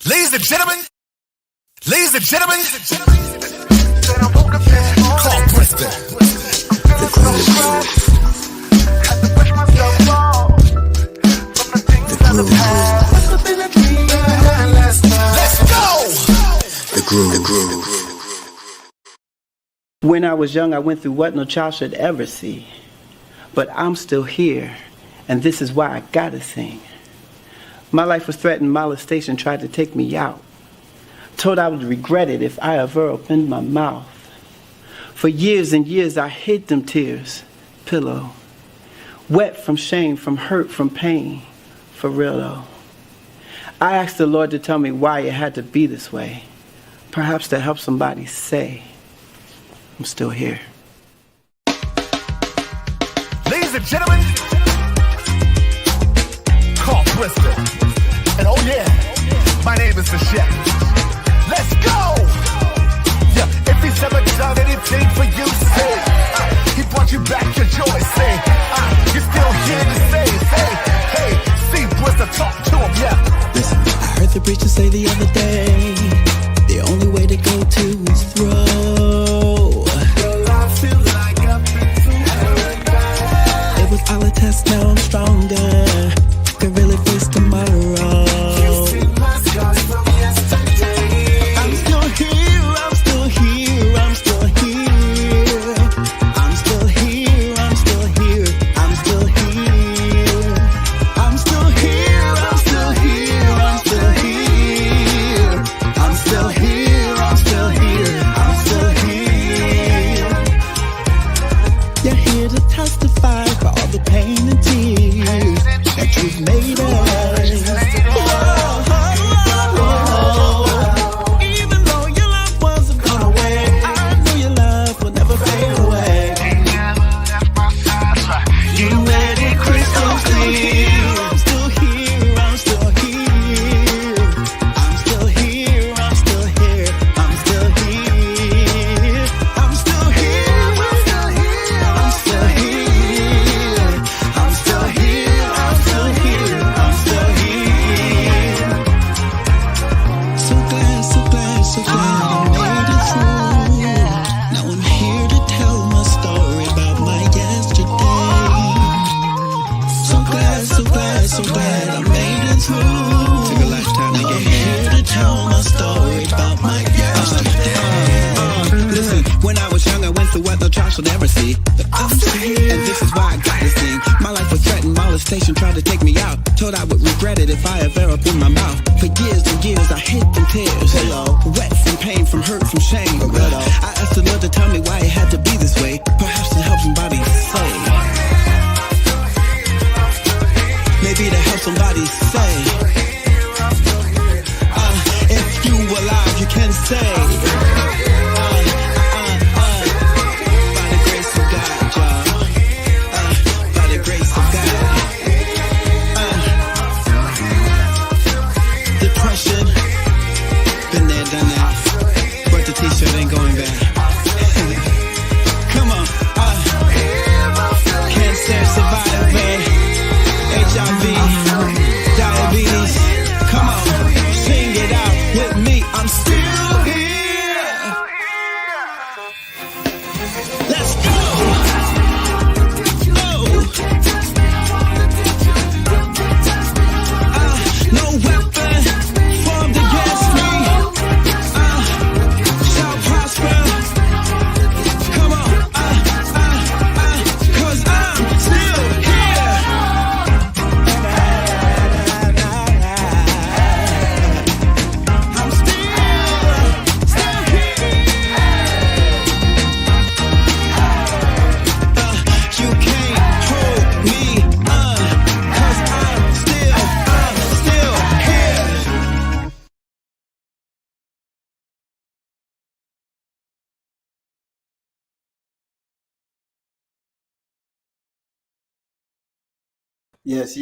Ladies and gentlemen, call Brister. Let's go. The groove. When I was young, I went through what no child should ever see. But I'm still here, and this is why I gotta sing. My life was threatened, molestation tried to take me out. Told I would regret it if I ever opened my mouth. For years and years I hid them tears, pillow. Wet from shame, from hurt, from pain, for real though. I asked the Lord to tell me why it had to be this way. Perhaps to help somebody say, I'm still here. Ladies and gentlemen, call Brister. And oh yeah, my name is the chef. Let's go! Yeah, if he's ever done anything for you, say, he brought you back your joy, say, you're still here to say, hey, see Brister, talk to him, yeah. Listen, I heard the preacher say the other day, the only way to go to is throw. Well, I feel like I've been through hell. It was all a test, now I'm stronger. Can really face tomorrow. You see my scars from yesterday. I'm still here, I'm still here, I'm still here. I'm still here, I'm still here, I'm still here. I'm still here, I'm still here, I'm still here. I'm still here, I'm still here, I'm still here. You're here to testify for all the pain and tears that you've made us. Even though your love wasn't gone away, I knew your love would never fade away. You made it crystal clear. I'm still here, I'm still here. I'm still here, I'm still here, I'm still here. I'm still here, I'm still here, I'm still here. I'm still here, I'm still here, I'm still here. So glad, so glad, so glad I made it through. Now I'm here to tell my story about my yesterday. So glad, so glad, so glad I made it through. Took a lifetime to get here. I'm here to tell my story about my yesterday. Listen, when I was young, I went through what no child should ever see. But I'm still here, and this is why I gotta sing. My life was threatened, molestation tried to take me out. Told I would regret it if I ever opened my mouth. For years and years, I hid them tears. Wet from pain, from hurt, from shame. I asked the Lord to tell me why it had to be this way. Perhaps to help somebody say. Maybe to help somebody say. If you alive, you can say. By the grace of God, y'all. By the grace of God. Depression. Been there, done that. But the t-shirt ain't going back. Come on. Cancer survivor. HIV. Diabetes. Come on. Sing it out with me. I'm still here. Let's go. No weapon formed against me shall prosper. Come on, 'cause I'm still here. I'm still here. You can't hold me 'cause I'm still here. Yes.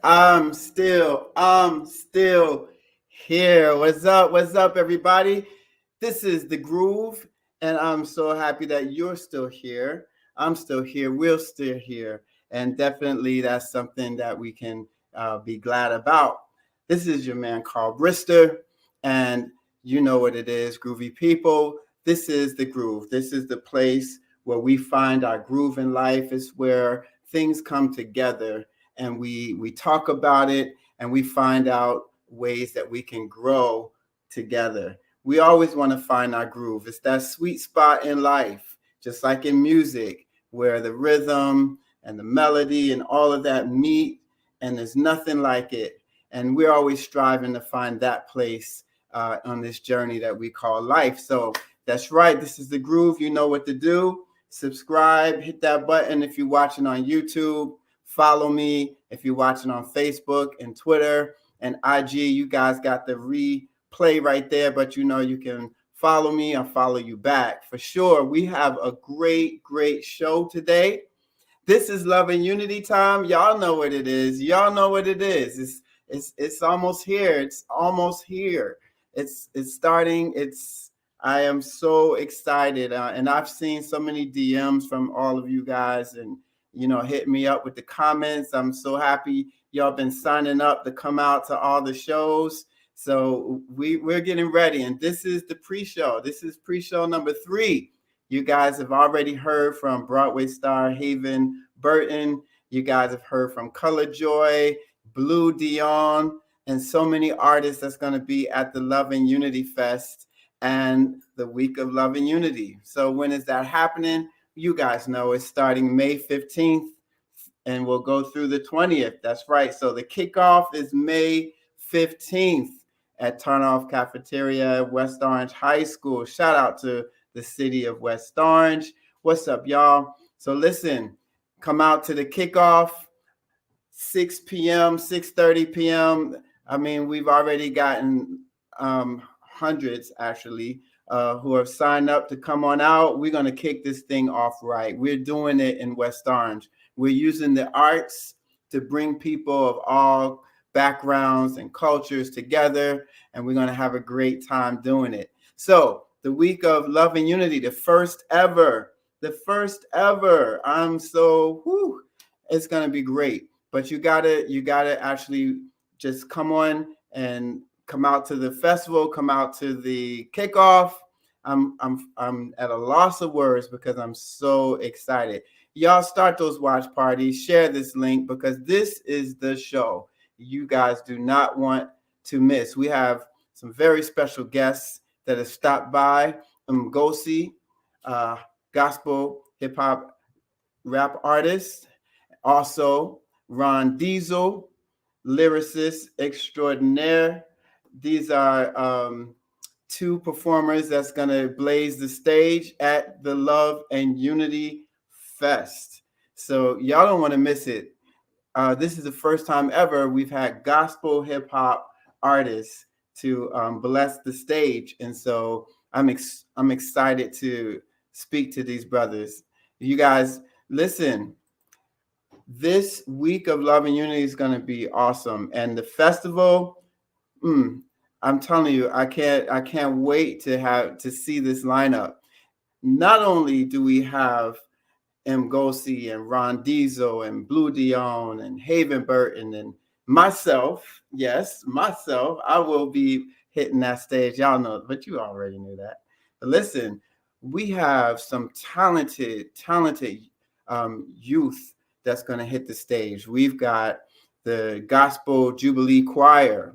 I'm still here. What's up, everybody? This is The Groove, and I'm so happy that you're still here. I'm still here. We're still here. And definitely that's something that we can be glad about. This is your man, Carl Brister, and you know what it is, groovy people. This is the groove. This is the place where we find our groove in life. It's where things come together and we talk about it and we find out ways that we can grow together. We always want to find our groove. It's that sweet spot in life, just like in music, where the rhythm and the melody and all of that meet, and there's nothing like it. And we're always striving to find that place on this journey that we call life. So that's right. This is the groove. You know what to do. Subscribe, hit that button if you're watching on YouTube. Follow me if you're watching on Facebook and Twitter and IG. You guys got the replay right there, but you know you can follow me. I'll follow you back for sure. We have a great show today. This is Love and Unity time. Y'all know what it is. Y'all know what it is. It's almost here. It's almost here. It's starting. I am so excited, and I've seen so many DMs from all of you guys, and hit me up with the comments. I'm so happy y'all been signing up to come out to all the shows. So we're getting ready, and this is the pre-show. This is pre-show number 3. You guys have already heard from Broadway star Haven Burton. You guys have heard from Color Joy, Blue Dion, and so many artists that's going to be at the Love and Unity Fest and the week of Love and Unity. So when is that happening? You guys know it's starting May 15th and we'll go through the 20th. That's right. So the kickoff is May 15th at Turnoff Cafeteria at West Orange High School. Shout out to the city of West Orange. What's up, y'all? So listen, come out to the kickoff, 6 p.m., 6:30 p.m. I mean, we've already gotten hundreds, actually, who have signed up to come on out. We're going to kick this thing off right. We're doing it in West Orange. We're using the arts to bring people of all backgrounds and cultures together, and we're going to have a great time doing it. So the week of Love and Unity, the first ever. I'm so, it's going to be great. But you gotta actually just come on and come out to the festival, come out to the kickoff. I'm at a loss of words because I'm so excited. Y'all start those watch parties, share this link because this is the show you guys do not want to miss. We have some very special guests that have stopped by. Mgosi, gospel hip hop rap artist. Also, Ron Diesel, lyricist extraordinaire. These are 2 performers that's going to blaze the stage at the Love and Unity Fest. So y'all don't want to miss it. This is the first time ever we've had gospel hip hop artists to bless the stage. And so I'm excited to speak to these brothers. You guys, listen. This week of Love and Unity is going to be awesome, and the festival. I'm telling you, I can't wait to see this lineup. Not only do we have Mgosi and Ron Diesel and Blue Dion and Haven Burton and myself. Yes, myself. I will be hitting that stage. Y'all know, but you already knew that. But listen, we have some talented youth that's going to hit the stage. We've got the Gospel Jubilee Choir.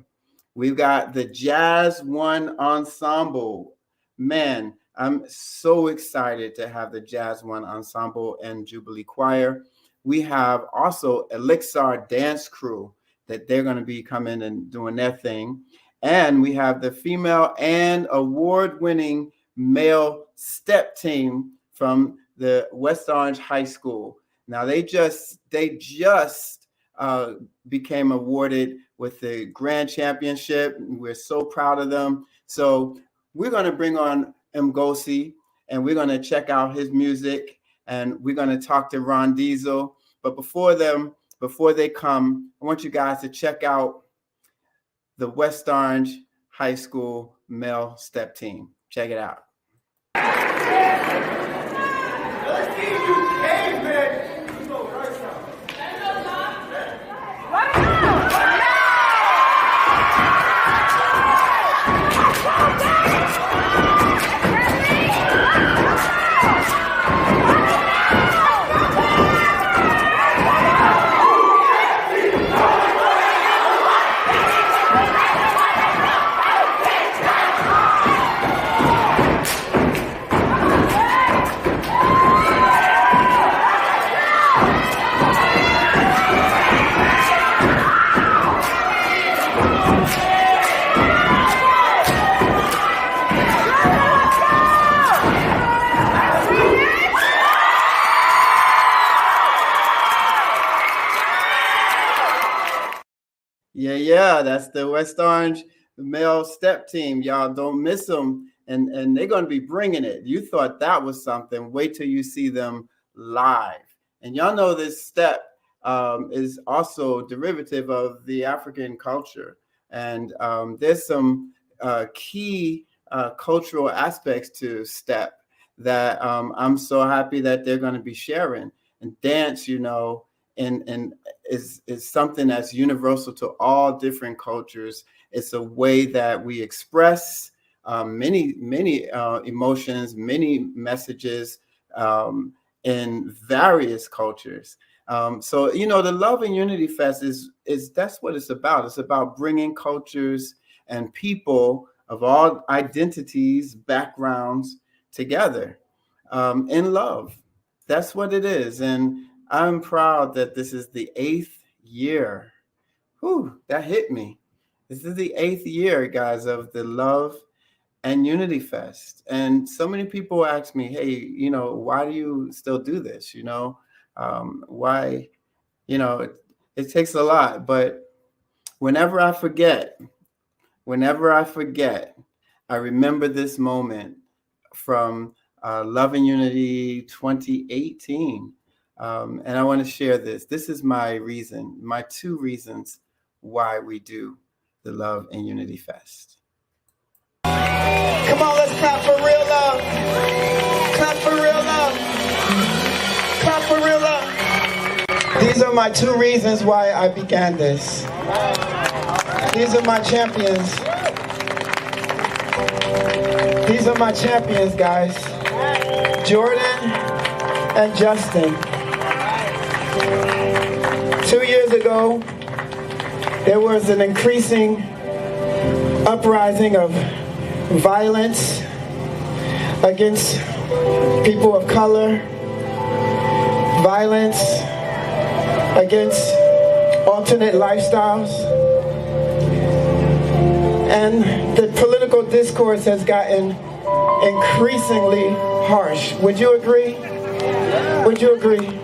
We've got the Jazz One Ensemble. Man, I'm so excited to have the Jazz One Ensemble and Jubilee Choir. We have also Elixir Dance Crew that they're going to be coming and doing their thing. And we have the female and award-winning male step team from the West Orange High School. Now they just became awarded with the grand championship. We're so proud of them. So we're going to bring on Mgosi and we're going to check out his music and we're going to talk to Ron Diesel. But before they come, I want you guys to check out the West Orange High School Male Step Team. Check it out. Yeah, that's the West Orange Male Step Team. Y'all don't miss them, and they're going to be bringing it. You thought that was something. Wait till you see them live. And y'all know this step is also derivative of the African culture. And there's some key cultural aspects to step that I'm so happy that they're going to be sharing. And dance, you know, and is something that's universal to all different cultures. It's a way that we express many emotions, many messages in various cultures. So you know, the Love and Unity Fest is that's what it's about. It's about bringing cultures and people of all identities, backgrounds together in love. That's what it is, and I'm proud that this is the 8th year. Whew, that hit me. This is the 8th year, guys, of the Love and Unity Fest. And so many people ask me, hey, you know, why do you still do this? You know, why, you know, it takes a lot. But whenever I forget, I remember this moment from Love and Unity 2018. And I want to share this. This is my reason, my 2 reasons why we do the Love and Unity Fest. Come on, let's clap for real love. Clap for real love. Clap for real love. These are my 2 reasons why I began this. These are my champions. These are my champions, guys. Jordan and Justin. 2 years ago, there was an increasing uprising of violence against people of color, violence against alternate lifestyles, and the political discourse has gotten increasingly harsh. Would you agree? Would you agree?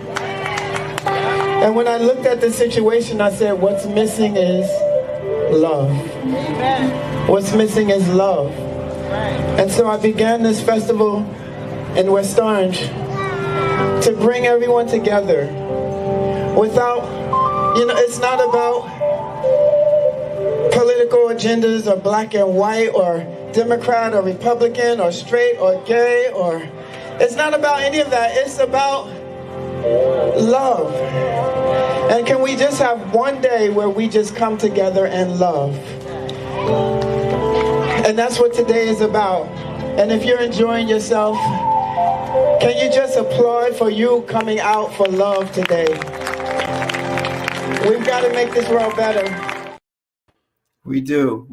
And when I looked at the situation, I said, what's missing is love. What's missing is love. And so I began this festival in West Orange to bring everyone together without, you know, it's not about political agendas or black and white or Democrat or Republican or straight or gay, or it's not about any of that. It's about love. And can we just have one day where we just come together and love? And that's what today is about. And if you're enjoying yourself, can you just applaud for you coming out for love today? We've got to make this world better. We do.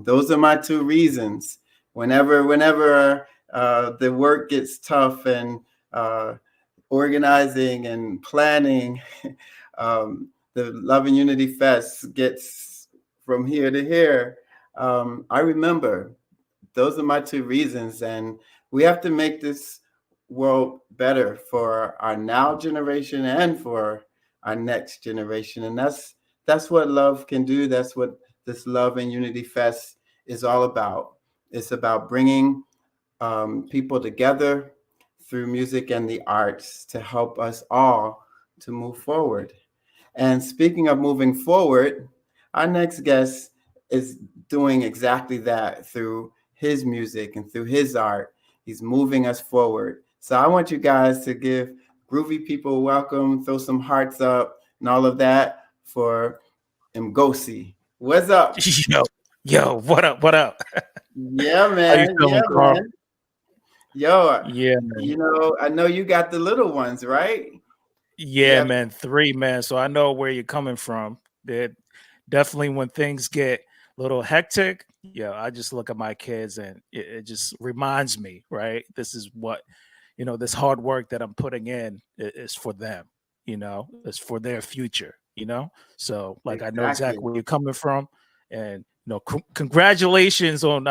Those are my 2 reasons. Whenever the work gets tough and organizing and planning, the Love and Unity Fest gets from here to here. I remember those are my 2 reasons, and we have to make this world better for our now generation and for our next generation. And that's what love can do. That's what this Love and Unity Fest is all about. It's about bringing people together through music and the arts to help us all to move forward. And speaking of moving forward, our next guest is doing exactly that through his music and through his art. He's moving us forward. So I want you guys to give groovy people a welcome, throw some hearts up and all of that for Mgosi. What's up? Yo, what up? Yeah, man. How you feeling, Carl? Man. Yo, Yeah, man. You know, I know you got the little ones, right? Yeah, man. 3, man. So I know where you're coming from. That definitely when things get a little hectic, I just look at my kids and it just reminds me, right? This is what, this hard work that I'm putting in is for them, it's for their future, So like, I know exactly where you're coming from. And congratulations on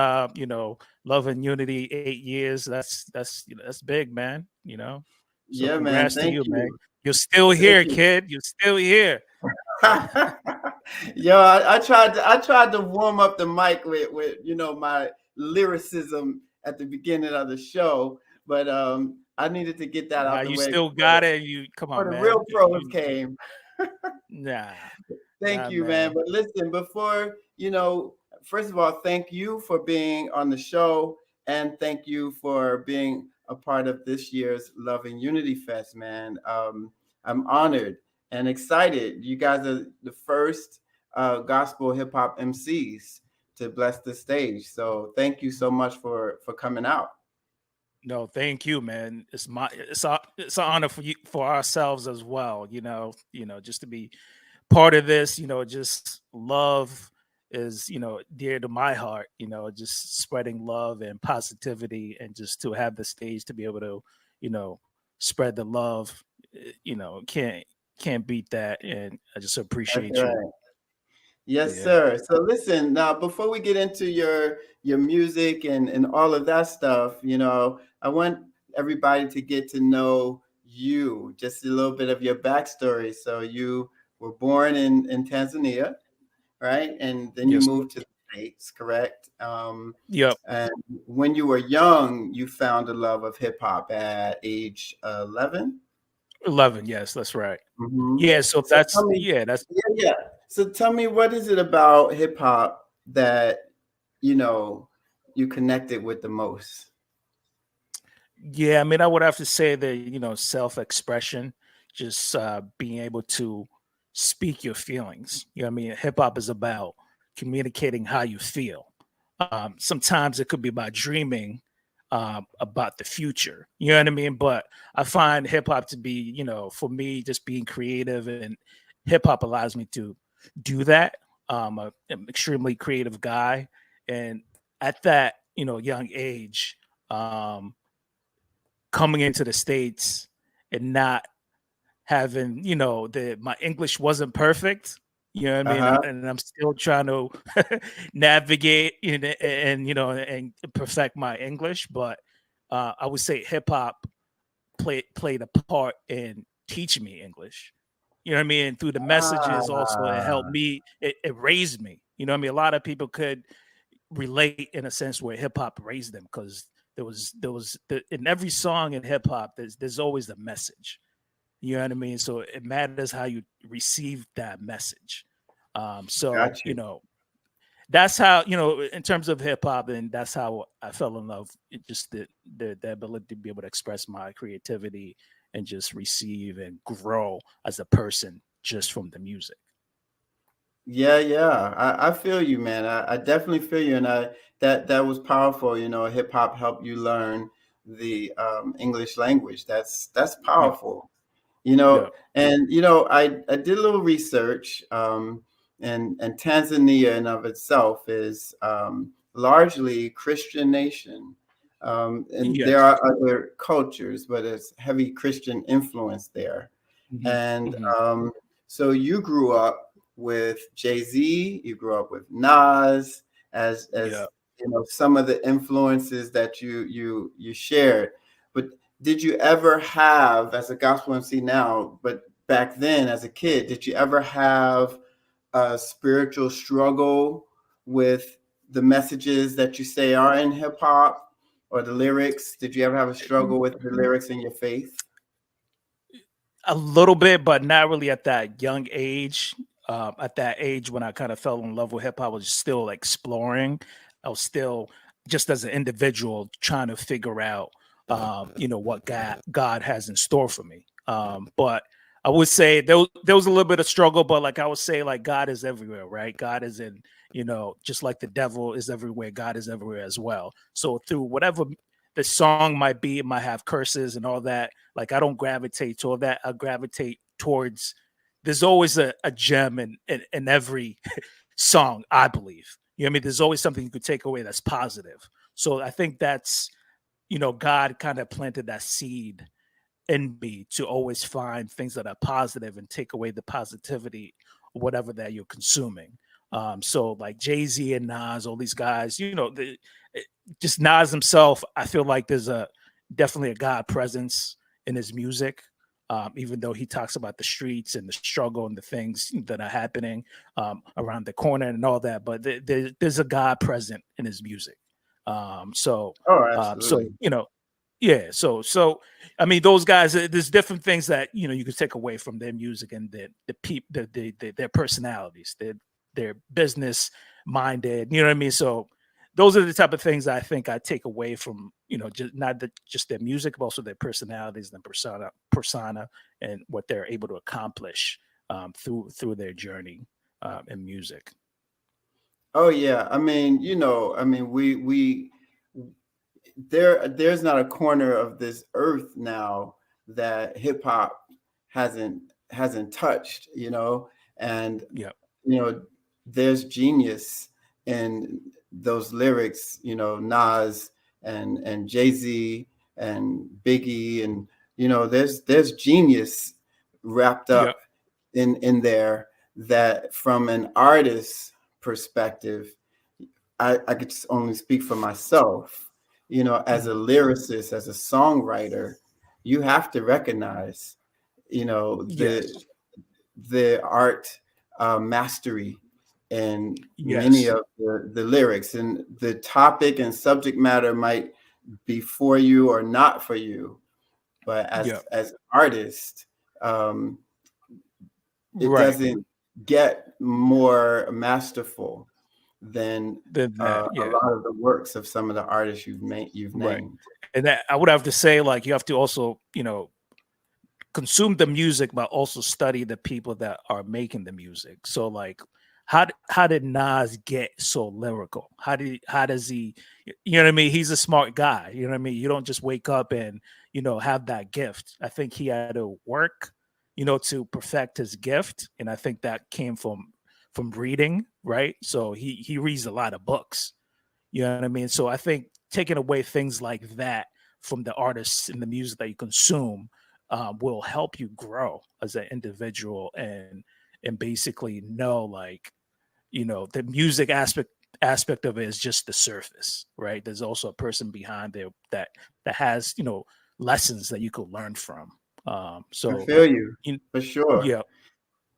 Love and Unity 8 years. That's big, man. So Yeah, man. congrats to Thank you, man. you. You're still Thank here, you. kid. You're still here. Yo, I tried to warm up the mic with my lyricism at the beginning of the show, but I needed to get that Now out the you way still before got it. You come on, the man. real pros came. Nah, Thank you, man. But listen, before first of all, thank you for being on the show, and thank you for being a part of this year's Love and Unity Fest, man. I'm honored and excited. You guys are the first gospel hip hop MCs to bless the stage. So thank you so much for coming out. No, thank you, man. It's an honor for you, for ourselves as well. Just to be part of this. Just love is dear to my heart. Just spreading love and positivity, and just to have the stage to be able to spread the love. Can't beat that, and I just appreciate That's right. you. Yes, Yeah. sir. So listen, now before we get into your music and all of that stuff, I want everybody to get to know you, just a little bit of your backstory. So you were born in Tanzania, right? And then you Yes. moved to the States, correct? Yep. And when you were young, you found a love of hip hop at age 11. 11. Yes, that's right. Mm-hmm. Yeah. So that's that's yeah. So tell me, what is it about hip hop that you connected with the most? Yeah, I mean, I would have to say that, self-expression, just being able to speak your feelings. I mean, hip hop is about communicating how you feel. Sometimes it could be about dreaming about the future. You know what I mean? But I find hip hop to be, for me, just being creative, and hip hop allows me to do that. I'm an extremely creative guy, and at that, young age, coming into the States and not having, my English wasn't perfect. You know what I mean? Uh-huh. And I'm still trying to navigate and perfect my English. But I would say hip hop played a part in teaching me English. You know what I mean? And through the messages also, it helped me, it raised me. You know what I mean? A lot of people could relate in a sense where hip hop raised them, because there was in every song in hip hop, there's always a message. You know what I mean? So it matters how you receive that message. So Gotcha. that's how, in terms of hip hop, and that's how I fell in love. Just the ability to be able to express my creativity and just receive and grow as a person just from the music. Yeah. I feel you, man. I definitely feel you, and that was powerful. Hip hop helped you learn the English language. That's Yeah. powerful. Yeah. And I did a little research, and Tanzania in of itself is largely Christian nation, and there Yes. are other cultures, but it's heavy Christian influence there. Mhm. And Mhm. so you grew up with Jay-Z, you grew up with Nas, as Yeah. some of the influences that you shared. But did you ever have, as a gospel MC now, but back then as a kid, did you ever have a spiritual struggle with the messages that you say are in hip hop, or the lyrics? Did you ever have a struggle with the lyrics in your faith? A little bit, but not really at that young age. At that age when I kind of fell in love with hip hop, I was still exploring. I was still, just as an individual, trying to figure out, what God has in store for me. But I would say there was a little bit of struggle, but like I would say, like God is everywhere, right? God is in, just like the devil is everywhere, God is everywhere as well. So through whatever the song might be, it might have curses and all that. Like I don't gravitate toward that. I gravitate towards, there's always a gem in every song, I believe. You know what I mean? There's always something you could take away that's positive. So I think that's, God kind of planted that seed in me to always find things that are positive and take away the positivity, whatever that you're consuming. So like Jay-Z and Nas, all these guys, just Nas himself, I feel like there's definitely a God presence in his music. Even though he talks about the streets and the struggle and the things that are happening around the corner and all that, but there's a God present in his music. So absolutely. yeah. So I mean, those guys, there's different things that you can take away from their music and their personalities, their business minded. You know what I mean? So those are the type of things I think I take away from just not just their music, but also their personalities and persona, and what they're able to accomplish through their journey in music. Oh yeah, I mean, we there's not a corner of this earth now that hip hop hasn't touched, and Yeah. there's genius in those lyrics, Nas and Jay-Z and Biggie, and there's genius wrapped up in there, that from an artist's perspective, I could just only speak for myself, as a lyricist, as a songwriter, you have to recognize, Yes. the art mastery in many Yes. of the lyrics, and the topic and subject matter might be for you or not for you, but as an artist, it Right. doesn't get more masterful than Than that. a lot of the works of some of the artists you've Right. named. And that I would have to say, like, you have to also, consume the music, but also study the people that are making the music. So like, how did Nas get so lyrical? How does he, you know what I mean? He's a smart guy. You know what I mean? You don't just wake up and, have that gift. I think he had to work, to perfect his gift. And I think that came from reading, right? So he reads a lot of books. You know what I mean? So I think taking away things like that from the artists and the music that you consume will help you grow as an individual, and basically know, like, the music aspect of it is just the surface, right? There's also a person behind there that has lessons that you could learn from. I So feel you, for sure. yeah.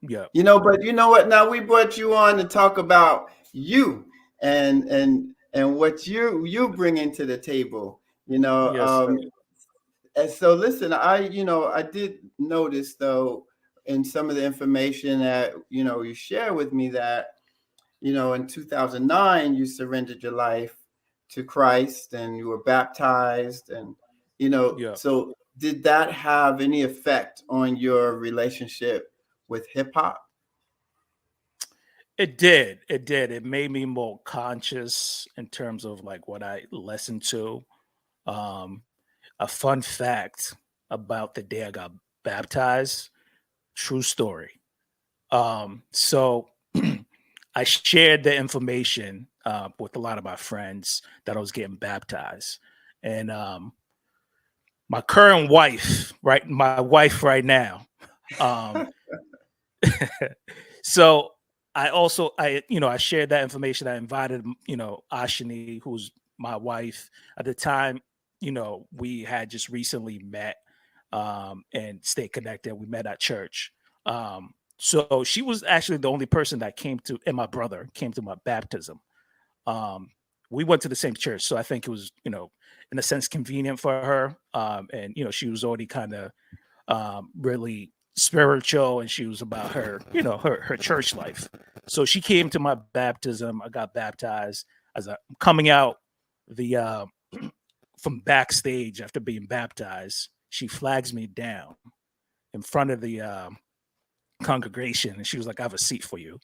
But you know what? Now we brought you on to talk about you and what you bring into the table. Yes, sir. And so listen, I did notice, though, in some of the information that you share with me, that in 2009 you surrendered your life to Christ and you were baptized, and Yeah. so did that have any effect on your relationship with hip hop? It did. It did. It made me more conscious in terms of like what I listened to. Um, a fun fact about the day I got baptized, true story. So I shared the information with a lot of my friends that I was getting baptized. And my current wife, right? My wife right now. Um, so I shared that information. I invited, Ashini, who's my wife at the time. We had just recently met and stayed connected. We met at church. So she was actually the only person that came to, and my brother came to my baptism. We went to the same church, so I think it was, in a sense, convenient for her. And she was already kind of really spiritual, and she was about her, her church life. So she came to my baptism. I got baptized. As I'm coming out the from backstage after being baptized, she flags me down in front of the congregation, and she was like, "I have a seat for you."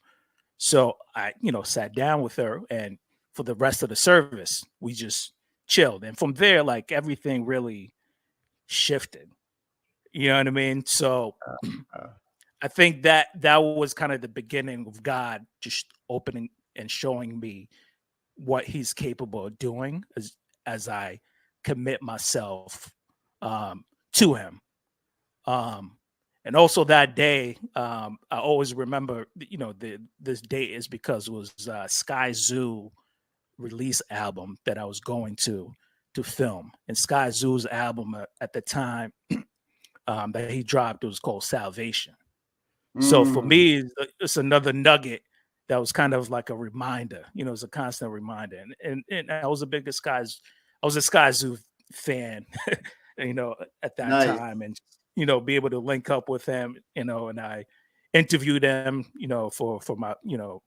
So I, sat down with her, and for the rest of the service, we just chilled. And from there, like, everything really shifted. You know what I mean? So I think that was kind of the beginning of God just opening and showing me what He's capable of doing as I commit myself to Him. And also that day, I always remember, this date is because it was Sky Zoo release album that I was going to film. And Sky Zoo's album at the time that he dropped, it was called Salvation. So for me, it's another nugget that was kind of like a reminder, it's a constant reminder. And I was a Sky Zoo fan, at that Nice. time, and be able to link up with him, and I interviewed him, for my,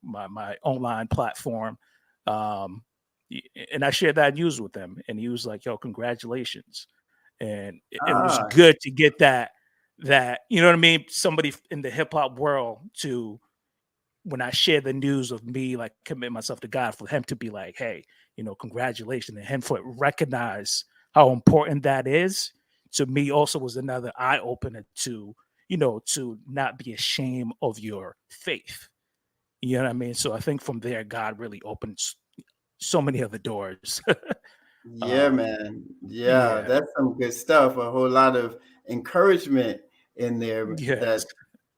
my online platform. And I shared that news with him, and he was like, "Yo, congratulations." And it was good to get that, you know what I mean? Somebody in the hip hop world to, when I share the news of me, like commit myself to God, for him to be like, "Hey, congratulations," and him for recognize how important that is to me also was another eye opener to, to not be ashamed of your faith. You know what I mean? So I think from there, God really opens so many other doors. Yeah, man. Yeah, that's some good stuff. A whole lot of encouragement in there. Yes.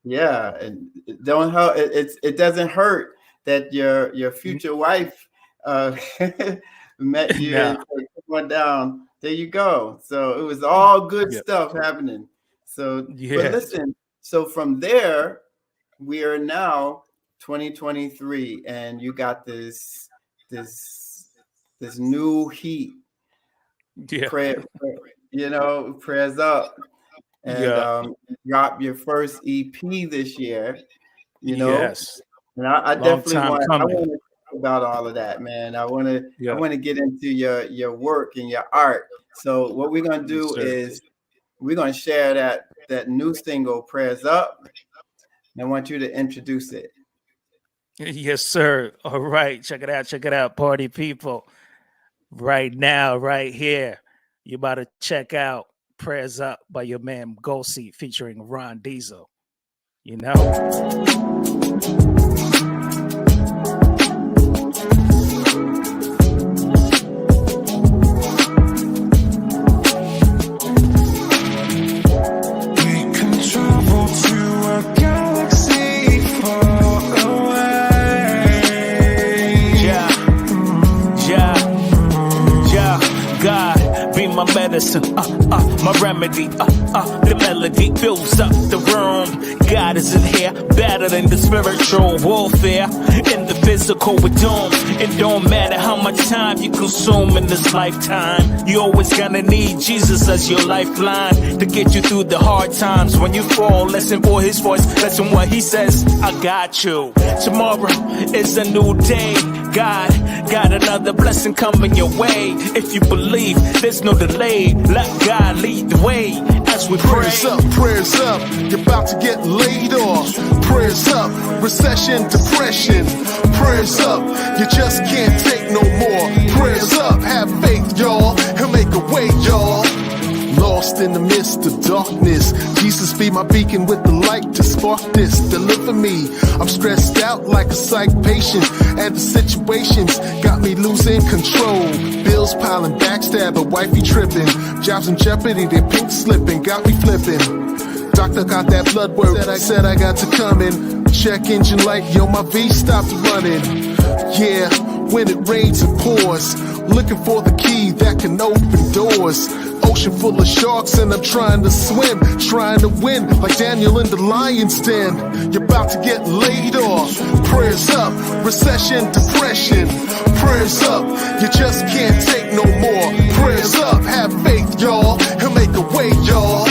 And it doesn't hurt that your future wife met you and said, "Come on down." There you go. So it was all good stuff happening. So, but listen, so from there, we are now 2023, and you got this new heat. Prayers up, and drop your first EP this year. Yes, and I definitely want to talk about all of that, man. I want to get into your work and your art. So what we're gonna do is we're gonna share that new single, "Prayers Up," and I want you to introduce it. Yes, sir. All right, check it out, party people. Right now, right here, you about to check out "Prayers Up" by your man Mgosi featuring Ron Diesel. My medicine, my remedy, the melody fills up the room. God is in here, better than the spiritual warfare. In the physical with doom, it don't matter how much time you consume in this lifetime. You always gonna need Jesus as your lifeline to get you through the hard times. When you fall, listen for his voice, listen what he says. I got you. Tomorrow is a new day. God got another blessing coming your way. If you believe, there's no delay. Let God lead the way as we pray. Prayers up, you're about to get laid off. Prayers up, recession, depression. Prayers up, you just can't take no more. Prayers up, have faith, y'all. He'll make a way, y'all. Lost in the midst of darkness, Jesus be my beacon with the light to spark this. Deliver me, I'm stressed out like a psych patient, and the situations got me losing control. Bills piling, backstabber, wifey tripping, jobs in jeopardy, they pink slipping, got me flipping. Doctor got that blood work, said I got to come in. Check engine light, yo, my V stopped running. Yeah, when it rains it pours, looking for the key that can open doors. Ocean full of sharks and I'm trying to swim, trying to win like Daniel in the lion's den. You're about to get laid off. Prayers up, recession, depression. Prayers up, you just can't take no more. Prayers up, have faith, y'all. He'll make a way, y'all.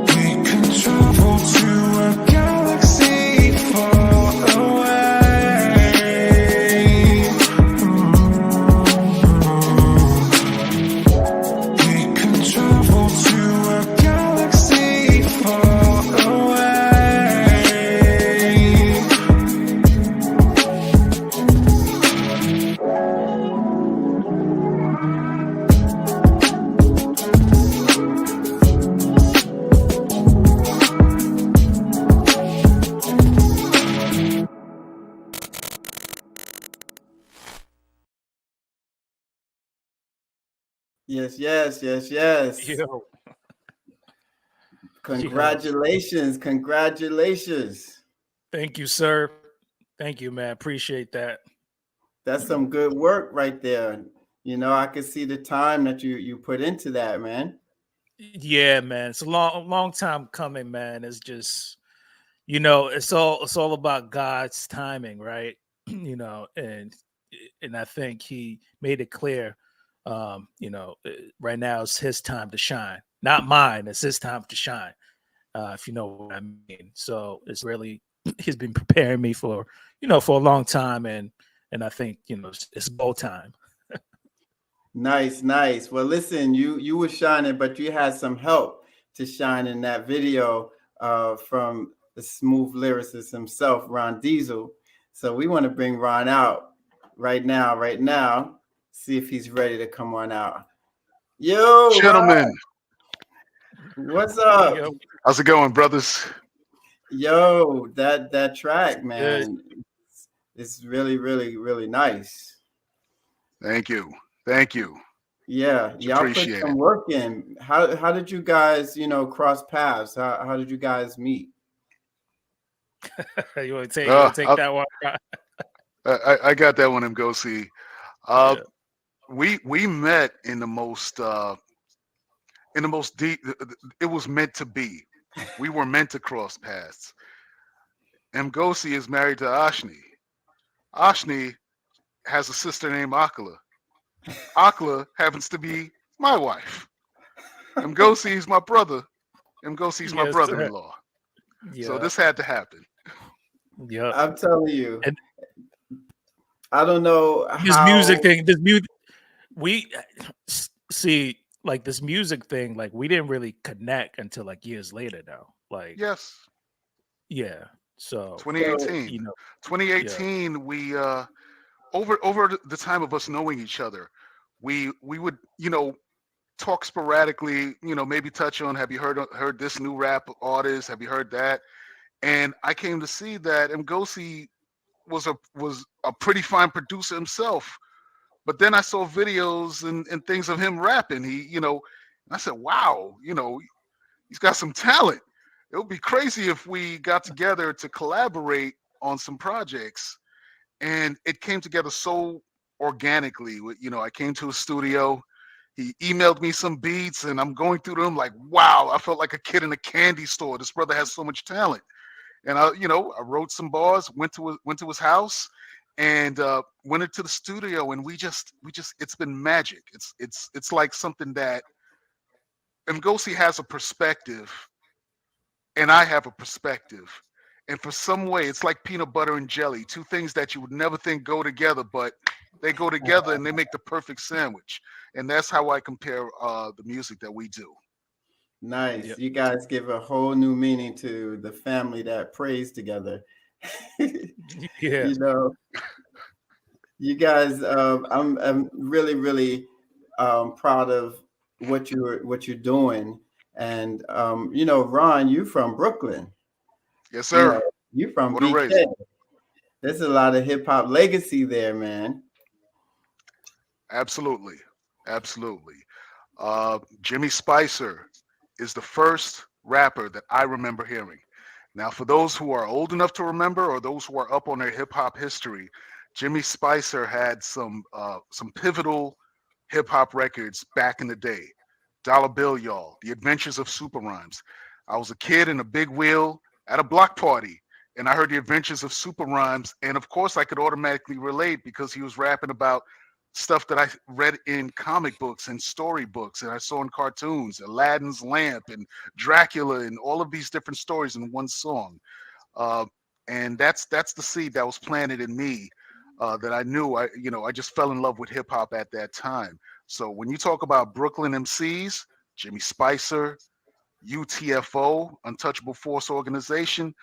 We can travel to a galaxy far away. Yes. Yo. Congratulations. Congratulations. Thank you, sir. Thank you, man. Appreciate that. That's some good work right there. You know, I could see the time that you put into that, man. Yeah, man. It's a long time coming, man. It's just, it's all about God's timing, right? And I think he made it clear, right now it's his time to shine. Not mine, it's his time to shine. If you know what I mean. So it's really he's been preparing me for a long time, and I think it's go time. Nice. Well, listen, you were shining, but you had some help to shine in that video from the smooth lyricist himself, Ron Diesel. So we want to bring Ron out right now. See if he's ready to come on out. Yo, gentlemen, Ron, what's up? Yo, how's it going, brothers? Yo, that track, man, it's really, really, really nice. Thank you. Yeah, y'all put Appreciate some it. work in. How did you guys, cross paths? How did you guys meet? you want to take that one? I got that one, Mgosi. Yeah. We met in the most deep. It was meant to be. We were meant to cross paths. Mgosi is married to Ashni. Ashni has a sister named Akala. Akala happens to be my wife. Mgosi is my brother. Mgosi is my brother-in-law. Yeah. So this had to happen. Yeah. I'm telling you. And I don't know this how... music thing. We see like this music thing. Like we didn't really connect until like years later, though. Like Yes. Yeah. So 2018. 2018. We over the time of us knowing each other, we would talk sporadically. Maybe touch on, have you heard this new rap artist? Have you heard that? And I came to see that Mgosi was a pretty fine producer himself. But then I saw videos and things of him rapping. I said, wow, he's got some talent. It would be crazy if we got together to collaborate on some projects. And it came together so organically. I came to a studio. He emailed me some beats, and I'm going through them like, wow, I felt like a kid in a candy store. This brother has so much talent. And I wrote some bars, went to his house, and went into the studio, and we just it's been magic. It's like something that Mgosi has a perspective, and I have a perspective. And for some way, it's like peanut butter and jelly, two things that you would never think go together, but they go together and they make the perfect sandwich. And that's how I compare the music that we do. Nice. Yep. You guys give a whole new meaning to the family that prays together. Yeah. You guys, I'm really, really proud of what you're doing. And Ron, you from Brooklyn. Yes, sir. You from Born and BK. raised. There's a lot of hip hop legacy there, man. Absolutely. Jimmy Spicer is the first rapper that I remember hearing. Now, for those who are old enough to remember, or those who are up on their hip hop history, Jimmy Spicer had some pivotal hip hop records back in the day. Dollar Bill, Y'all, The Adventures of Super Rhymes. I was a kid in a big wheel at a block party, and I heard The Adventures of Super Rhymes, and of course I could automatically relate because he was rapping about stuff that I read in comic books and storybooks, and I saw in cartoons, Aladdin's lamp and Dracula and all of these different stories in one song. And that's the seed that was planted in me, that I knew I just fell in love with hip hop at that time. So when you talk about Brooklyn MCs, Jimmy Spicer, UTFO, Untouchable Force Organization,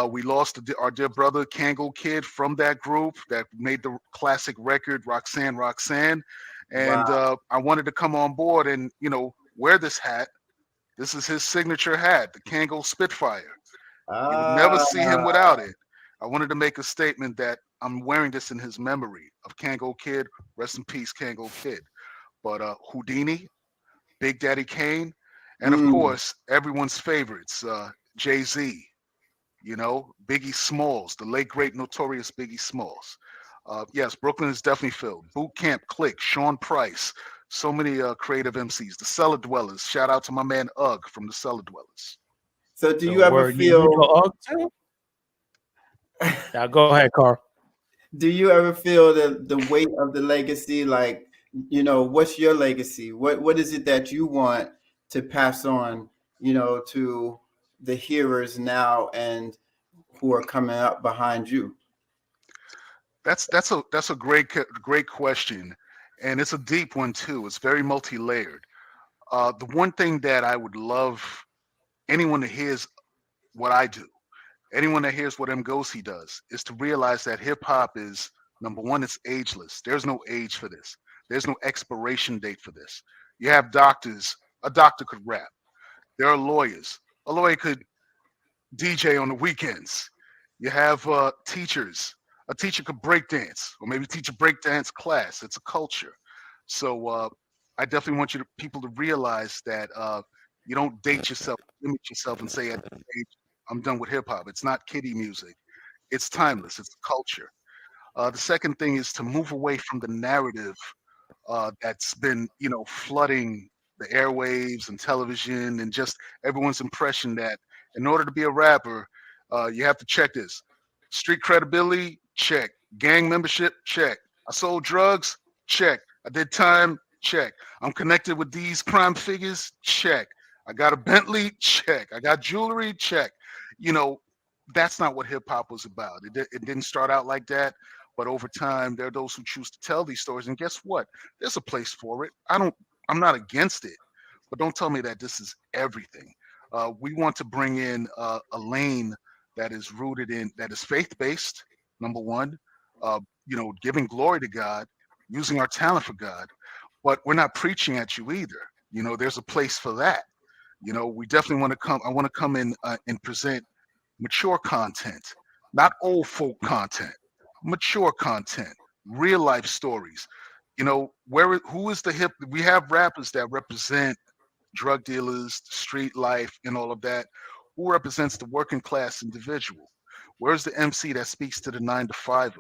we lost our dear brother Kango Kid from that group that made the classic record Roxanne Roxanne, and Wow. I wanted to come on board and wear this hat. This is his signature hat, the Kango Spitfire. You would never see him without it. I wanted to make a statement that I'm wearing this in his memory of Kango Kid. Rest in peace, Kango Kid. But Houdini, Big Daddy Kane, And of course, everyone's favorites, Jay-Z, you know, Biggie Smalls, the late great notorious Biggie Smalls. Yes, Brooklyn is definitely filled. Boot Camp Click, Sean Price, so many creative MCs. The Cellar Dwellers. Shout out to my man Ugg from the Cellar Dwellers. So do you ever feel? Now go ahead, Carl. Do you ever feel the weight of the legacy? Like, you know, what's your legacy? What is it that you want to pass on, you know, to the hearers now and who are coming up behind you? That's a great question, and it's a deep one too. It's very multi-layered. The one thing that I would love anyone that hears what I do, anyone that hears what Mgosi does, is to realize that hip hop is, number one, it's ageless. There's no age for this. There's no expiration date for this. You have doctors. A doctor could rap. There are lawyers. A lawyer could DJ on the weekends. You have teachers. A teacher could break dance, or maybe teach a break dance class. It's a culture. So I definitely want people to realize that you don't date yourself, limit yourself, and say at this age, I'm done with hip hop. It's not kiddie music. It's timeless. It's a culture. The second thing is to move away from the narrative that's been, you know, flooding the airwaves and television and just everyone's impression that in order to be a rapper, you have to check this. Street credibility, check. Gang membership, check. I sold drugs, check. I did time, check. I'm connected with these crime figures, check. I got a Bentley, check. I got jewelry, check. You know, that's not what hip hop was about. It didn't start out like that. But over time, there are those who choose to tell these stories. And guess what? There's a place for it. I'm not against it. But don't tell me that this is everything. We want to bring in a lane that is rooted in, that is faith-based, number one, you know, giving glory to God, using our talent for God. But we're not preaching at you either. You know, there's a place for that. You know, we definitely want to come. I want to come in and present mature content, not old folk content, mature content, real life stories. You know, who is the hip? We have rappers that represent drug dealers, street life, and all of that. Who represents the working class individual? Where's the MC that speaks to the 9-to-5er?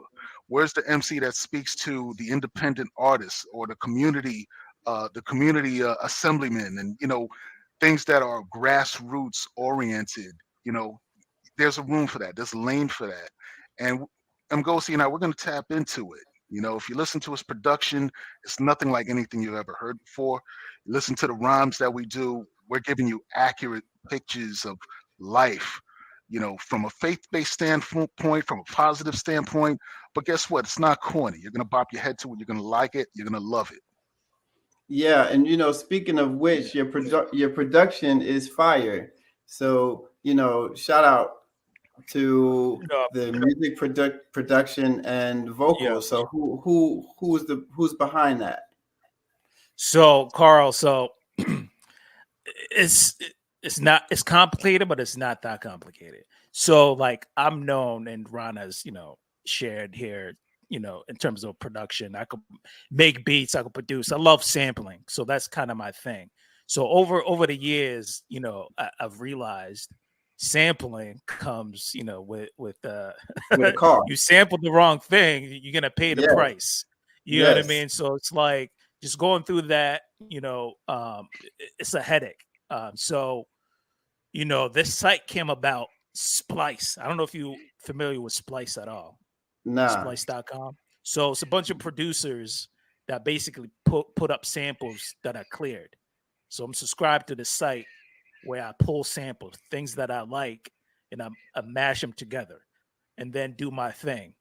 Where's the MC that speaks to the independent artist or the community assemblyman, and you know, things that are grassroots oriented? You know, there's a room for that. There's a lane for that. And Mgosi and I, we're going to tap into it. You know, if you listen to his production, it's nothing like anything you've ever heard before. You listen to the rhymes that we do, we're giving you accurate pictures of life, you know, from a faith-based standpoint, from a positive standpoint. But guess what? It's not corny. You're going to bop your head to it. You're going to like it. You're going to love it. Yeah, and you know, speaking of which, your production is fire. So, you know, shout out to the music production and vocals. Yeah. So who's behind that? So Carl, it's complicated, but it's not that complicated. So like I'm known, and Ron has, you know, shared here, you know, in terms of production. I could make beats, I could produce. I love sampling. So that's kind of my thing. So over the years, you know, I've realized sampling comes, you know, with you sampled the wrong thing, you're gonna pay the price. You know what I mean? So it's like just going through that, you know, it's a headache. So, you know, this site came about, Splice. I don't know if you're familiar with Splice at all. Nah. Splice.com. So it's a bunch of producers that basically put up samples that are cleared. So I'm subscribed to the site where I pull samples, things that I like, and I mash them together and then do my thing.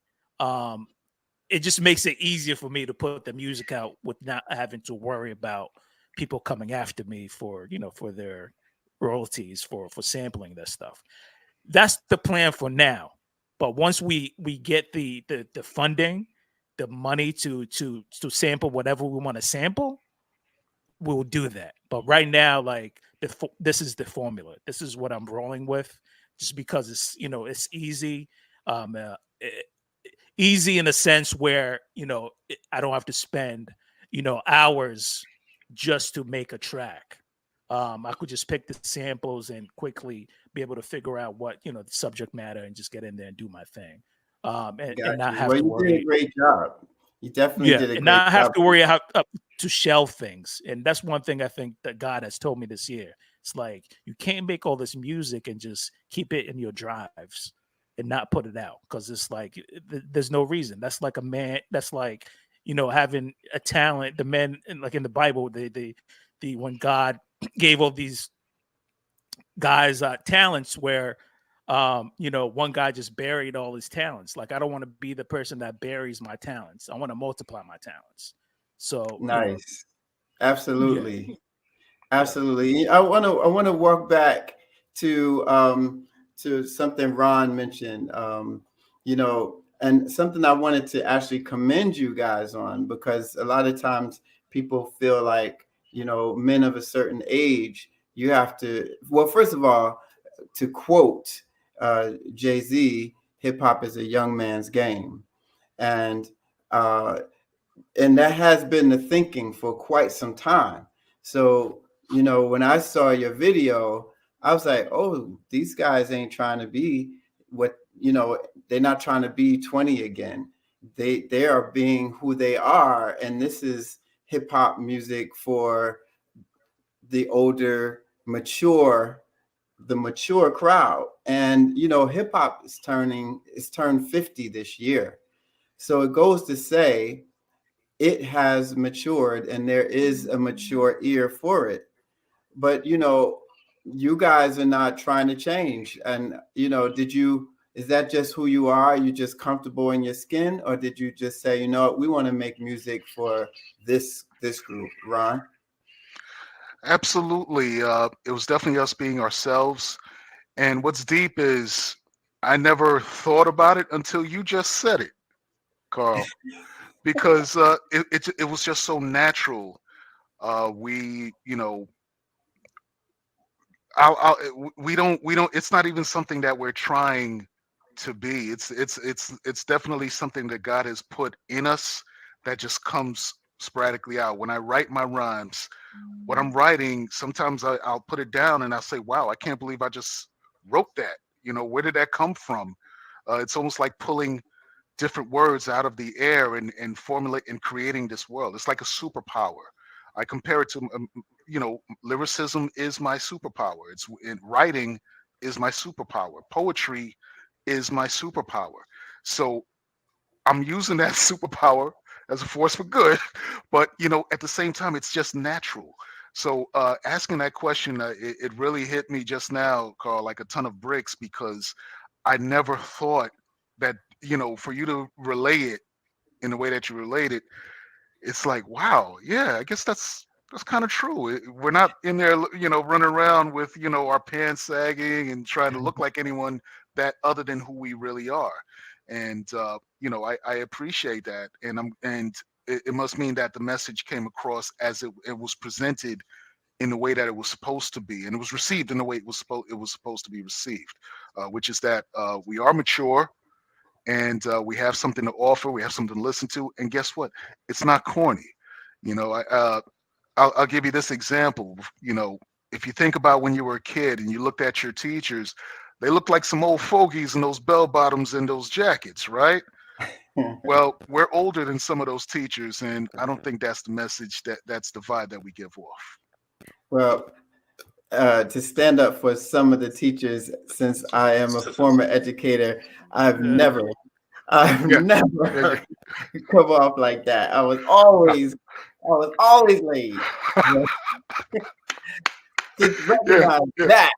It just makes it easier for me to put the music out with not having to worry about people coming after me for, you know, for their royalties for sampling this stuff. That's the plan for now. But once we get the funding, the money to sample whatever we want to sample, we'll do that. But right now, like this is the formula. This is what I'm rolling with, just because it's, you know, it's easy, easy in a sense where, you know, I don't have to spend, you know, hours just to make a track. I could just pick the samples and quickly be able to figure out what, you know, the subject matter and just get in there and do my thing. And not have well, to you worry. did a great job. You definitely did a And great not have job. to worry how to shelve things. And that's one thing I think that God has told me this year. It's like you can't make all this music and just keep it in your drives and not put it out, because it's like there's no reason. That's like a man. That's like, you know, having a talent. The men, like in the Bible, the when God gave all these guys talents, where you know, one guy just buried all his talents. Like, I don't want to be the person that buries my talents. I want to multiply my talents. So Nice. yeah, Absolutely. yeah, Absolutely. I want to walk back to something Ron mentioned. You know, and something I wanted to actually commend you guys on, because a lot of times people feel like, you know, men of a certain age, you have to, well, first of all, to quote Jay-Z, hip hop is a young man's game. And uh, and that has been the thinking for quite some time. So, you know, when I saw your video, I was like, oh, these guys ain't trying to be what, you know, they're not trying to be 20 again. They are being who they are. And this is hip hop music for the older, the mature crowd. And, you know, hip hop is turned 50 this year. So it goes to say it has matured and there is a mature ear for it. But, you know, you guys are not trying to change. And, you know, is that just who you are? Are you just comfortable in your skin? Or did you just say, you know, we want to make music for this group, Ron? Absolutely. It was definitely us being ourselves. And what's deep is I never thought about it until you just said it, Carl, because it was just so natural. We, you know, we don't. It's not even something that we're trying to be. It's definitely something that God has put in us that just comes sporadically out. When I write my rhymes, what I'm writing, sometimes I'll put it down and I'll say, "Wow, I can't believe I just wrote that." You know, where did that come from? It's almost like pulling different words out of the air and formulate and creating this world. It's like a superpower. I compare it to, you know, lyricism is my superpower. It's in writing is my superpower. Poetry is my superpower. So I'm using that superpower as a force for good, but you know, at the same time, it's just natural. So asking that question, it really hit me just now, Carl, like a ton of bricks, because I never thought that, you know, for you to relay it in the way that you relate it, it's like, wow, yeah, I guess that's kind of true. We're not in there, you know, running around with, you know, our pants sagging and trying to look like anyone that other than who we really are. And you know, I appreciate that, and it must mean that the message came across as it was presented in the way that it was supposed to be, and it was received in the way it was supposed to be received, which is that we are mature, and we have something to offer. We have something to listen to, and guess what? It's not corny. You know, I'll give you this example. You know, if you think about when you were a kid and you looked at your teachers, they looked like some old fogies in those bell bottoms and those jackets, right? Well, we're older than some of those teachers, and I don't think that's the message that's the vibe that we give off. Well, to stand up for some of the teachers, since I am a former educator, I've yeah, never I've Yeah, yeah, never come off like that. I was always late. Just yeah, recognize yeah, that.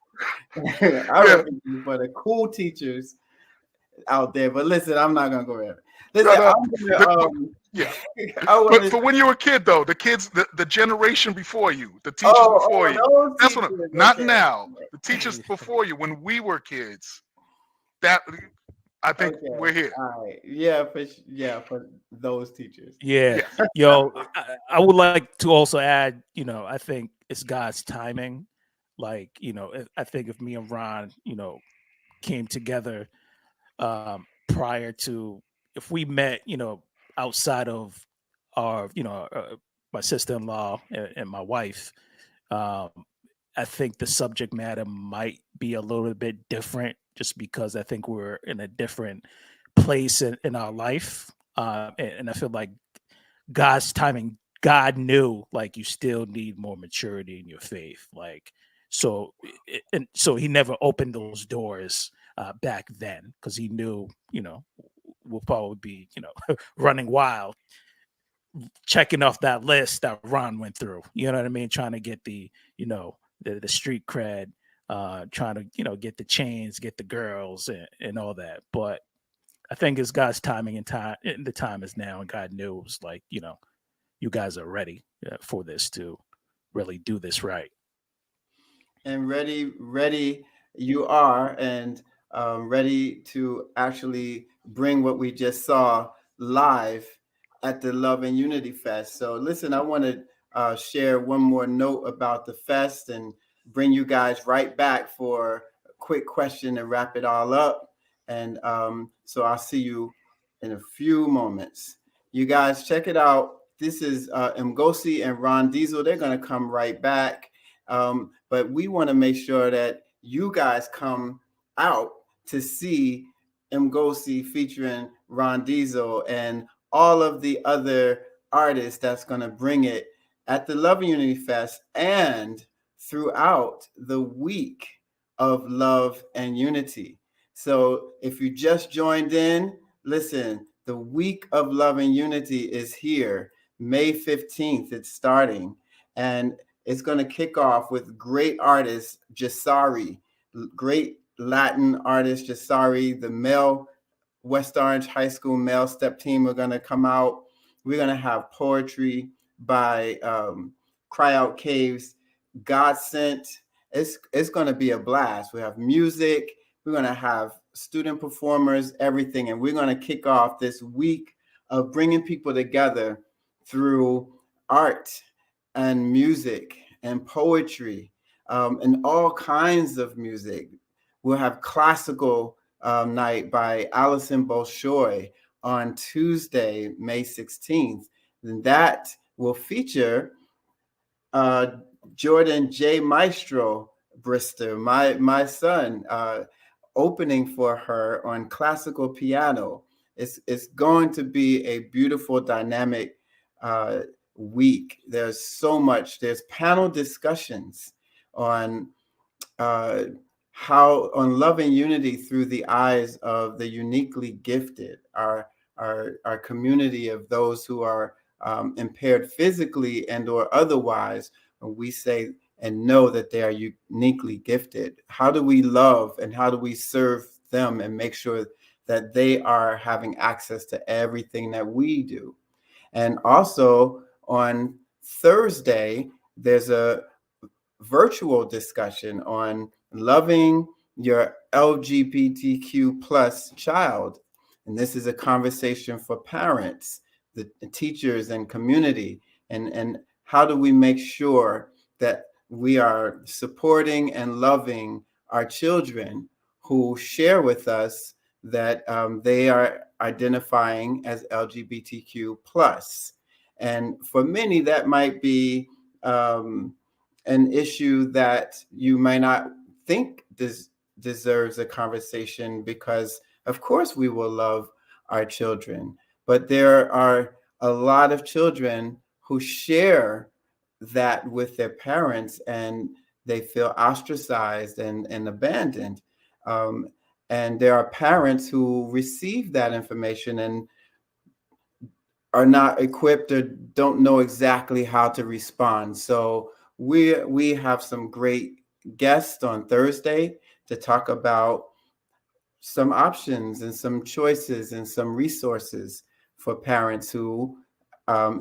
I yeah. represent for the cool teachers out there. But listen, I'm not gonna go there. No, Listen, no, I'm but, gonna yeah. I But wanna for when you were a kid, though, the kids, the generation before you, the teachers before oh you, those that's what. teachers, Not okay. now. The teachers before you, when we were kids, that I think Okay. we're here. All right. Yeah, for those teachers. yeah. Yeah. Yo, I would like to also add, you know, I think it's God's timing. Like, you know, I think if me and Ron, you know, came together prior to, if we met, you know, outside of our, you know, my sister-in-law and my wife, um, I think the subject matter might be a little bit different just because I think we're in a different place in our life. And I feel like God's timing, God knew like you still need more maturity in your faith. Like, so, and so he never opened those doors back then because he knew, we'll probably be, running wild, checking off that list that Ron went through. You know what I mean? Trying to get the street cred, trying to, get the chains, get the girls and all that. But I think it's God's timing and the time is now, and God knows, like, you guys are ready for this to really do this right. And ready you are, and ready to actually bring what we just saw live at the Love and Unity Fest. So listen, I want to share one more note about the fest and bring you guys right back for a quick question and wrap it all up. And so I'll see you in a few moments. You guys check it out. This is Mgosi and Ron Diesel. They're going to come right back. But we want to make sure that you guys come out to see Mgosi featuring Ron Diesel and all of the other artists that's going to bring it at the Love and Unity Fest and throughout the week of Love and Unity. So if you just joined in, listen, the week of Love and Unity is here. May 15th, it's starting. And it's going to kick off with great artist Jasari, great Latin artist Jasari, the West Orange High School Male Step Team are going to come out. We're going to have poetry by Cry Out Caves, God Sent. It's going to be a blast. We have music. We're going to have student performers, everything. And we're going to kick off this week of bringing people together through art and music and poetry and all kinds of music. We'll have classical night by Alison Bolshoi on Tuesday, May 16th. And that will feature Jordan J. Maestro Brister, my son, opening for her on classical piano. It's going to be a beautiful, dynamic week. There's so much. There's panel discussions on on Love and Unity through the eyes of the uniquely gifted, our community of those who are impaired physically and or otherwise. We say and know that they are uniquely gifted. How do we love and how do we serve them and make sure that they are having access to everything that we do? And also on Thursday, there's a virtual discussion on loving your LGBTQ plus child. And this is a conversation for parents, the teachers and community. And how do we make sure that we are supporting and loving our children who share with us that they are identifying as LGBTQ plus. And for many, that might be an issue that you might not think deserves a conversation, because of course we will love our children, but there are a lot of children who share that with their parents and they feel ostracized and abandoned. And there are parents who receive that information and are not equipped or don't know exactly how to respond. So we have some great guests on Thursday to talk about some options and some choices and some resources for parents who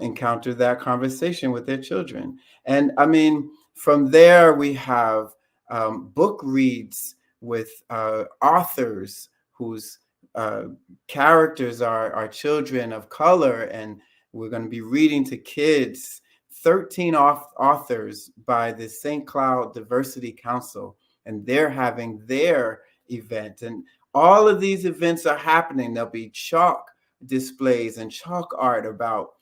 encounter that conversation with their children. And I mean, from there, we have book reads with authors whose characters are children of color. And we're going to be reading to kids, 13 authors by the St. Cloud Diversity Council, and they're having their event. And all of these events are happening. There'll be chalk displays and chalk art about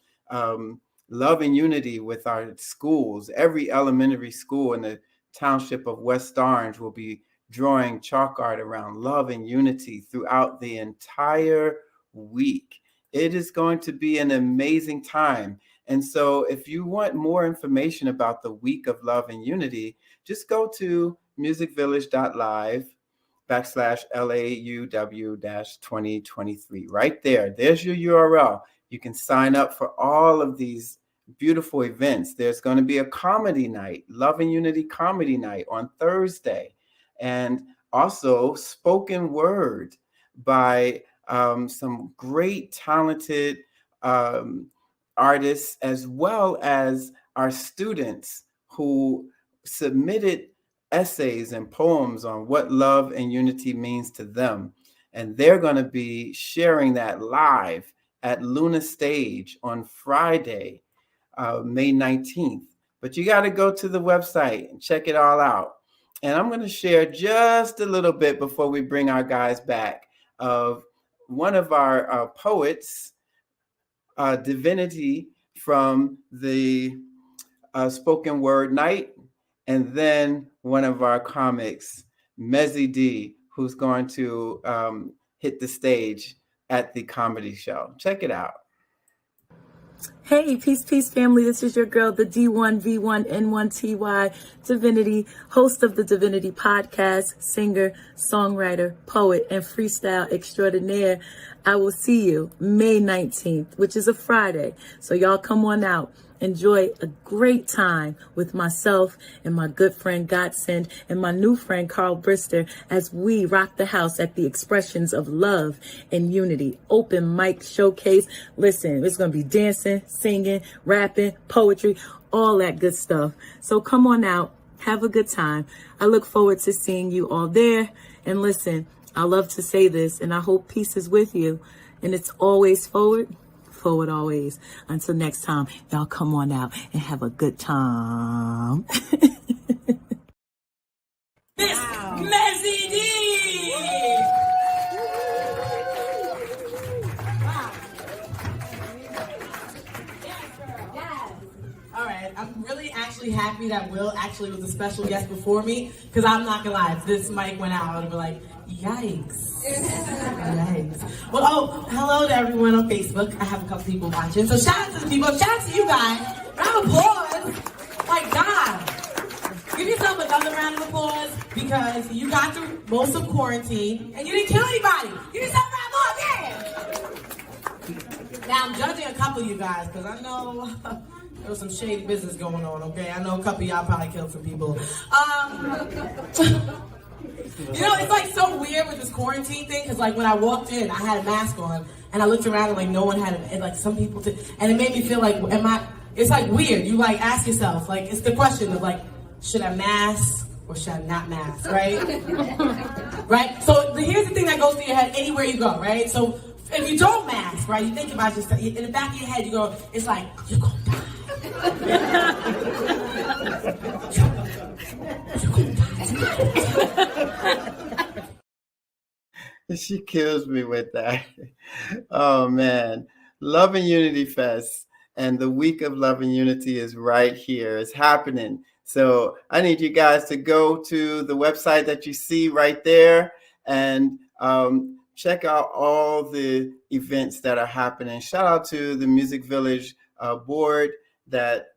Love and Unity with our schools, every elementary school in the Township of West Orange will be drawing chalk art around love and unity throughout the entire week. It is going to be an amazing time. And so if you want more information about the week of love and unity, just go to musicvillage.live/LAUW-2023. Right there. There's your URL. You can sign up for all of these beautiful events. There's going to be a comedy night, Love and Unity Comedy Night on Thursday, and also spoken word by some great talented artists, as well as our students who submitted essays and poems on what love and unity means to them. And they're going to be sharing that live at Luna Stage on Friday, May 19th. But you got to go to the website and check it all out. And I'm going to share just a little bit before we bring our guys back of one of our poets, Divinity, from the spoken word night, and then one of our comics, MEZZY-D, who's going to hit the stage at the comedy show. Check it out. Hey, peace, family. This is your girl, the D1V1N1TY Divinity, host of the Divinity Podcast, singer, songwriter, poet, and freestyle extraordinaire. I will see you May 19th, which is a Friday. So y'all come on out. Enjoy a great time with myself and my good friend Godsend and my new friend Carl Brister as we rock the house at the Expressions of Love and Unity open mic showcase. Listen, it's going to be dancing, singing, rapping, poetry, all that good stuff. So come on out. Have a good time. I look forward to seeing you all there. And listen, I love to say this, and I hope peace is with you. And it's always forward always. Until next time, y'all come on out and have a good time. Miss MEZZY-D! All right, I'm really actually happy that Will actually was a special guest before me, because I'm not gonna lie, if this mic went out, I would be like, yikes. Yikes. Well, hello to everyone on Facebook. I have a couple people watching. So shout out to the people. Shout out to you guys. Round of applause. My God. Give yourself another round of applause because you got through most of quarantine and you didn't kill anybody. Give yourself a round of applause. Yeah. Now I'm judging a couple of you guys because I know there was some shady business going on, okay? I know a couple of y'all probably killed some people. You know, it's like so weird with this quarantine thing, because like when I walked in, I had a mask on, and I looked around and like no one had it, and like some people did, and it made me feel like, it's like weird. You like ask yourself, like it's the question of like, should I mask or should I not mask, right? Right? So here's the thing that goes through your head anywhere you go, right? So if you don't mask, right, you think about yourself, in the back of your head you go, it's like, you're gonna die. She kills me with that. Oh man, Love and Unity Fest and the week of Love and Unity is right here. It's happening. So I need you guys to go to the website that you see right there and check out all the events that are happening. Shout out to the Music Village board that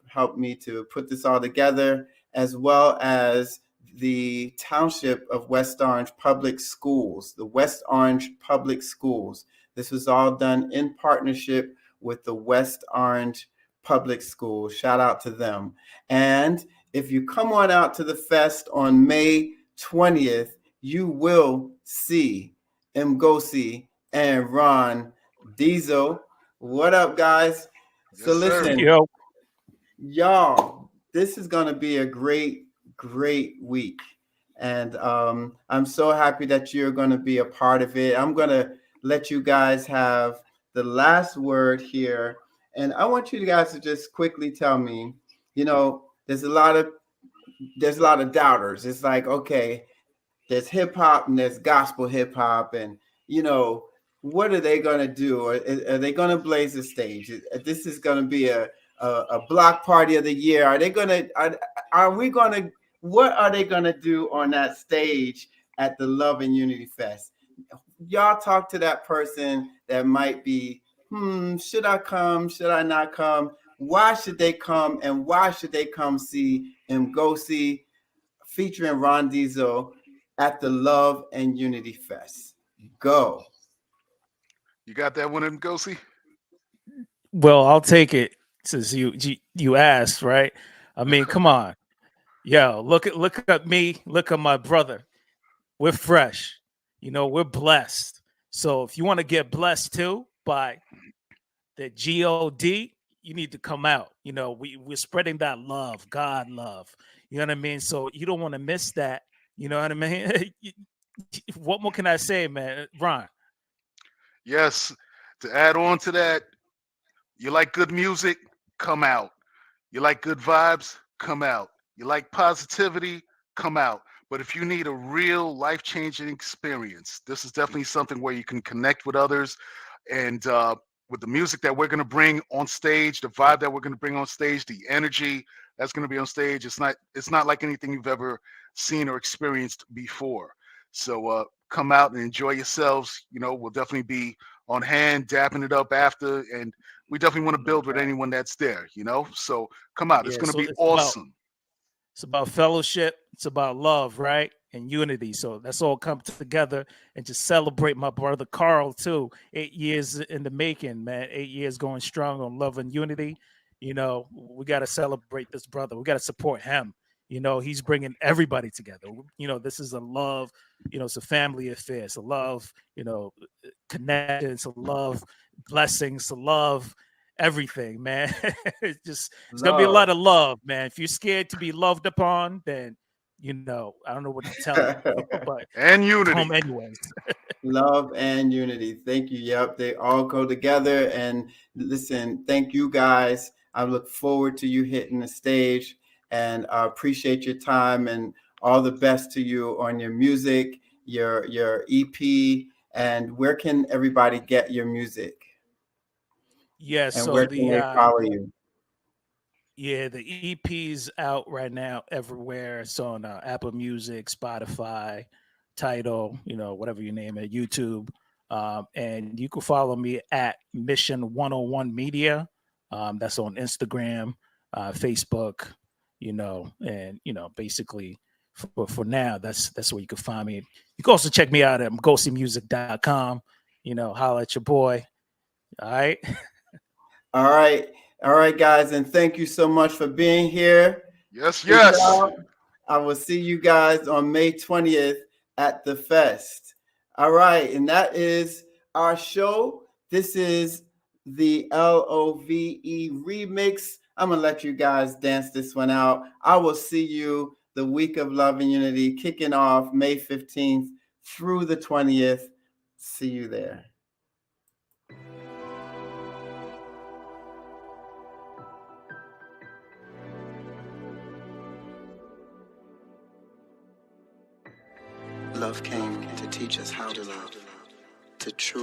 helped me to put this all together, as well as the Township of West Orange Public Schools, the West Orange Public Schools. This was all done in partnership with the West Orange Public Schools. Shout out to them. And if you come on out to the fest on May 20th, you will see Mgosi and Ron Diesel. What up, guys? Yes, so listen, y'all, this is going to be a great week. And I'm so happy that you're going to be a part of it. I'm going to let you guys have the last word here. And I want you guys to just quickly tell me, you know, there's a lot of doubters. It's like, okay, there's hip hop and there's gospel hip hop, and you know, what are they going to do? Are they going to blaze the stage? This is going to be a block party of the year. Are we going to what are they going to do on that stage at the Love and Unity Fest? Y'all talk to that person that might be, should I come? Should I not come? Why should they come? And why should they come see Mgosi featuring Ron Diesel at the Love and Unity Fest? Go. You got that one, Mgosi? Well, I'll take it since you asked, right? I mean, come on. Yo, look at me, look at my brother. We're fresh. You know, we're blessed. So if you want to get blessed too by the God, you need to come out. You know, we're spreading that love, God love. You know what I mean? So you don't want to miss that. You know what I mean? What more can I say, man? Ron. Yes. To add on to that, you like good music? Come out. You like good vibes? Come out. You like positivity? Come out. But if you need a real life-changing experience, this is definitely something where you can connect with others. And with the music that we're going to bring on stage, the vibe that we're going to bring on stage, the energy that's going to be on stage, it's not like anything you've ever seen or experienced before. So come out and enjoy yourselves. You know, we'll definitely be on hand, dapping it up after, and we definitely want to build with anyone that's there, you know? So come out. It's Yeah, going to so be awesome. it's about fellowship, it's about love, right? And unity. So that's all come together and just celebrate my brother Carl too. 8 years in the making, man. 8 years going strong on love and unity. You know, we got to celebrate this brother. We got to support him. You know, he's bringing everybody together. You know, this is a love, you know, it's a family affair. It's a love, you know, connection. It's a love, blessings, a love, everything, man. It's gonna be a lot of love, man. If you're scared to be loved upon, then you know, I don't know what to tell you, but and unity. come anyways. Love and unity. Thank you. Yep, they all go together. And listen, thank you guys. I look forward to you hitting the stage, and I appreciate your time, and all the best to you on your music, your EP, and where can everybody get your music? Yeah, And so where can they follow you? Yeah, the EP's out right now everywhere. It's on Apple Music, Spotify, Tidal, you know, whatever you name it, YouTube. And you can follow me at Mission 101 Media. That's on Instagram, Facebook, you know, and, you know, basically for now, that's where you can find me. You can also check me out at MgosiMusic.com, you know, holla at your boy. All right. All right. All right, guys. And thank you so much for being here. Yes, yes. I will see you guys on May 20th at the fest. All right. And that is our show. This is the LOVE remix. I'm going to let you guys dance this one out. I will see you the week of Love and Unity kicking off May 15th through the 20th. See you there. Love came to teach us how to love, to truly